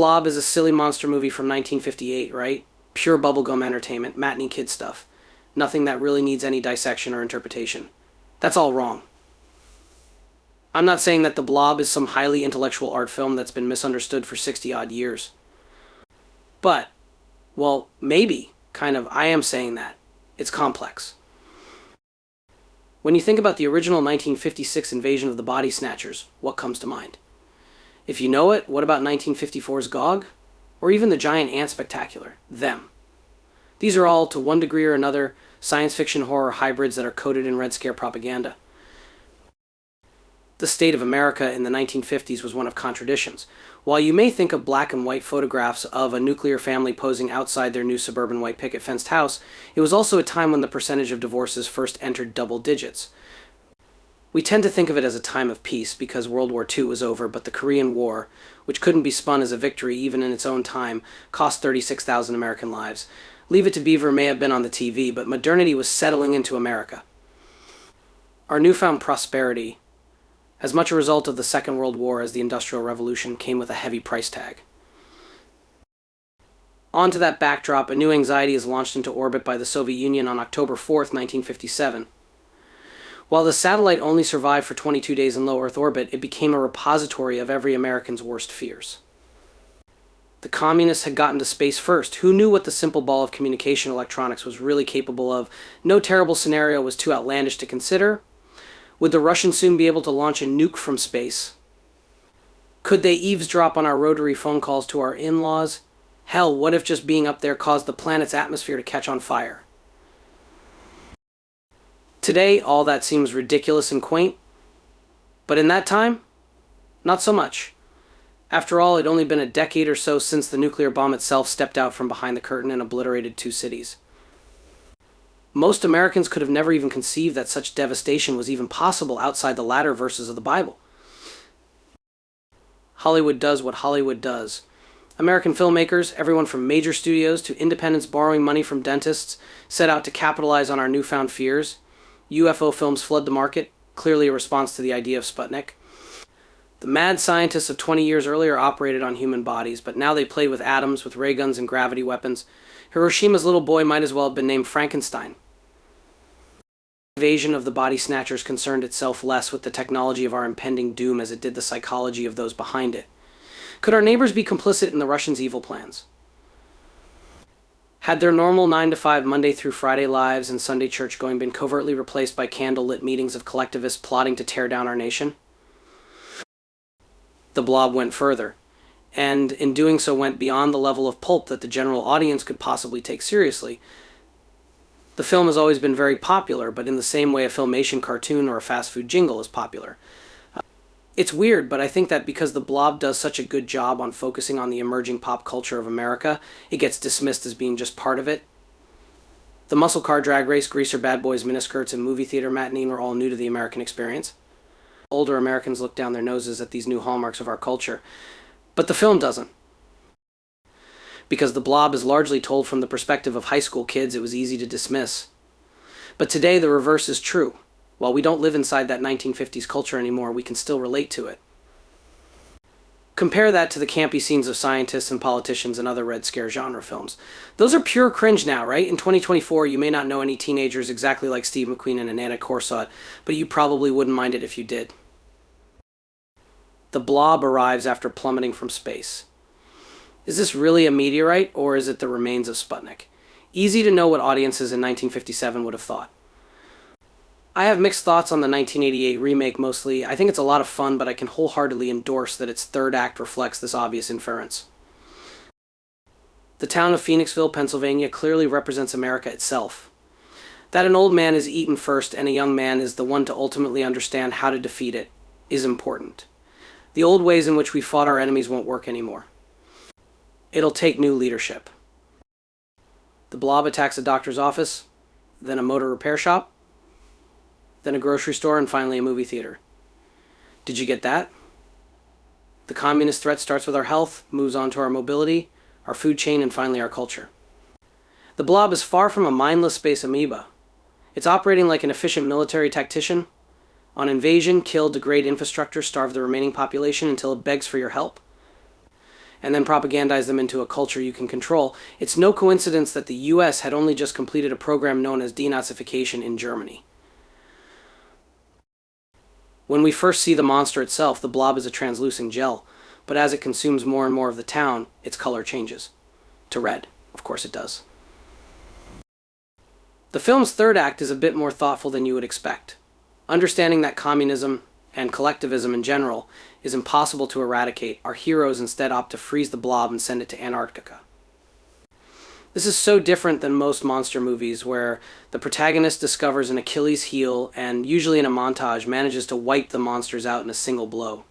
Blob is a silly monster movie from 1958, right? Pure bubblegum entertainment, matinee kid stuff. Nothing that really needs any dissection or interpretation. That's all wrong. I'm not saying that The Blob is some highly intellectual art film that's been misunderstood for 60-odd years. But, well, maybe, I am saying that. It's complex. When you think about the original 1956 invasion of the Body Snatchers, what comes to mind? If you know it, what about 1954's Gog? Or even the Giant Ant Spectacular, Them? These are all, to one degree or another, science fiction horror hybrids that are coated in Red Scare propaganda. The state of America in the 1950s was one of contradictions. While you may think of black and white photographs of a nuclear family posing outside their new suburban white picket fenced house, it was also a time when the percentage of divorces first entered double digits. We tend to think of it as a time of peace because World War II was over, but the Korean War, which couldn't be spun as a victory even in its own time, cost 36,000 American lives. Leave It to Beaver may have been on the TV, but modernity was settling into America. Our newfound prosperity, as much a result of the Second World War as the Industrial Revolution, came with a heavy price tag. Onto that backdrop, a new anxiety is launched into orbit by the Soviet Union on October 4th, 1957. While the satellite only survived for 22 days in low Earth orbit, it became a repository of every American's worst fears. The communists had gotten to space first. Who knew what the simple ball of communication electronics was really capable of? No terrible scenario was too outlandish to consider. Would the Russians soon be able to launch a nuke from space? Could they eavesdrop on our rotary phone calls to our in-laws? Hell, what if just being up there caused the planet's atmosphere to catch on fire? Today, all that seems ridiculous and quaint. But in that time, not so much. After all, it'd only been a decade or so since the nuclear bomb itself stepped out from behind the curtain and obliterated 2 cities. Most Americans could have never even conceived that such devastation was even possible outside the latter verses of the Bible. Hollywood does what Hollywood does. American filmmakers, everyone from major studios to independents borrowing money from dentists, set out to capitalize on our newfound fears. UFO films flood the market, clearly a response to the idea of Sputnik. The mad scientists of 20 years earlier operated on human bodies, but now they play with atoms, with ray guns and gravity weapons. Hiroshima's little boy might as well have been named Frankenstein. The invasion of the Body Snatchers concerned itself less with the technology of our impending doom as it did the psychology of those behind it. Could our neighbors be complicit in the Russians' evil plans? Had their normal 9-to-5 Monday through Friday lives and Sunday church going been covertly replaced by candlelit meetings of collectivists plotting to tear down our nation? The Blob went further, and in doing so went beyond the level of pulp that the general audience could possibly take seriously. The film has always been very popular, but in the same way a Filmation cartoon or a fast food jingle is popular. It's weird, but I think that because The Blob does such a good job on focusing on the emerging pop culture of America, it gets dismissed as being just part of it. The muscle car drag race, greaser bad boys, miniskirts, and movie theater matinee were all new to the American experience. Older Americans look down their noses at these new hallmarks of our culture, but the film doesn't. Because The Blob is largely told from the perspective of high school kids, it was easy to dismiss. But today the reverse is true. While we don't live inside that 1950s culture anymore, we can still relate to it. Compare that to the campy scenes of scientists and politicians and other Red Scare genre films. Those are pure cringe now, right? In 2024, you may not know any teenagers exactly like Steve McQueen and Anna Corsott, but you probably wouldn't mind it if you did. The Blob arrives after plummeting from space. Is this really a meteorite, or is it the remains of Sputnik? Easy to know what audiences in 1957 would have thought. I have mixed thoughts on the 1988 remake mostly. I think it's a lot of fun, but I can wholeheartedly endorse that its third act reflects this obvious inference. The town of Phoenixville, Pennsylvania clearly represents America itself. That an old man is eaten first and a young man is the one to ultimately understand how to defeat it is important. The old ways in which we fought our enemies won't work anymore. It'll take new leadership. The Blob attacks a doctor's office, then a motor repair shop, then a grocery store, and finally a movie theater. Did you get that? The communist threat starts with our health, moves on to our mobility, our food chain, and finally our culture. The Blob is far from a mindless space amoeba. It's operating like an efficient military tactician. On invasion, kill, degrade infrastructure, starve the remaining population until it begs for your help. and then propagandize them into a culture you can control, it's no coincidence that the US had only just completed a program known as denazification in Germany. When we first see the monster itself, the blob is a translucent gel, but as it consumes more and more of the town, its color changes. To red. Of course it does. The film's third act is a bit more thoughtful than you would expect. Understanding that communism, and collectivism in general, is impossible to eradicate, our heroes instead opt to freeze the blob and send it to Antarctica. This is so different than most monster movies where the protagonist discovers an Achilles heel and, usually in a montage, manages to wipe the monsters out in a single blow.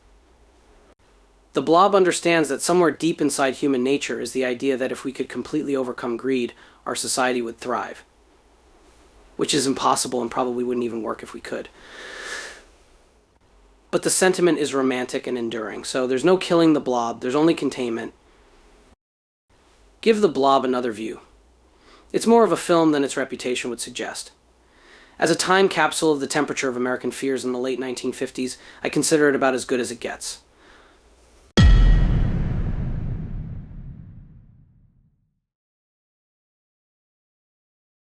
The blob understands that somewhere deep inside human nature is the idea that if we could completely overcome greed, our society would thrive. Which is impossible and probably wouldn't even work if we could. But the sentiment is romantic and enduring, so there's no killing the blob, there's only containment. Give the blob another view. It's more of a film than its reputation would suggest. As a time capsule of the temperature of American fears in the late 1950s, I consider it about as good as it gets.